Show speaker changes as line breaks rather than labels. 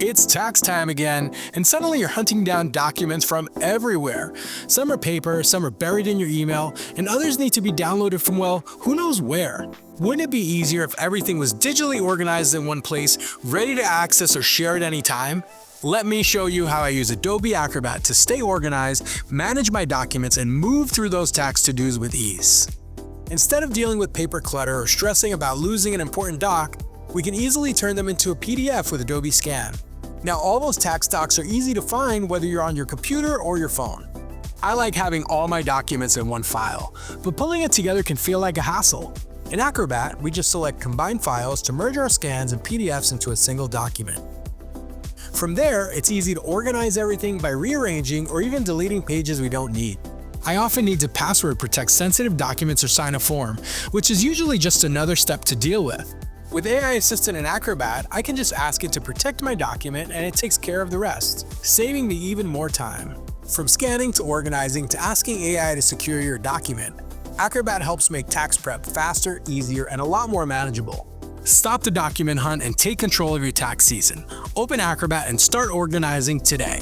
It's tax time again, and suddenly you're hunting down documents from everywhere. Some are paper, some are buried in your email, and others need to be downloaded from, well, who knows where. Wouldn't it be easier if everything was digitally organized in one place, ready to access or share at any time? Let me show you how I use Adobe Acrobat to stay organized, manage my documents, and move through those tax to-dos with ease. Instead of dealing with paper clutter or stressing about losing an important doc, we can easily turn them into a PDF with Adobe Scan. Now, all those tax docs are easy to find whether you're on your computer or your phone. I like having all my documents in one file, but pulling it together can feel like a hassle. In Acrobat, we just select Combine Files to merge our scans and PDFs into a single document. From there, it's easy to organize everything by rearranging or even deleting pages we don't need. I often need to password protect sensitive documents or sign a form, which is usually just another step to deal with. With AI Assistant in Acrobat, I can just ask it to protect my document and it takes care of the rest, saving me even more time. From scanning to organizing to asking AI to secure your document, Acrobat helps make tax prep faster, easier, and a lot more manageable. Stop the document hunt and take control of your tax season. Open Acrobat and start organizing today.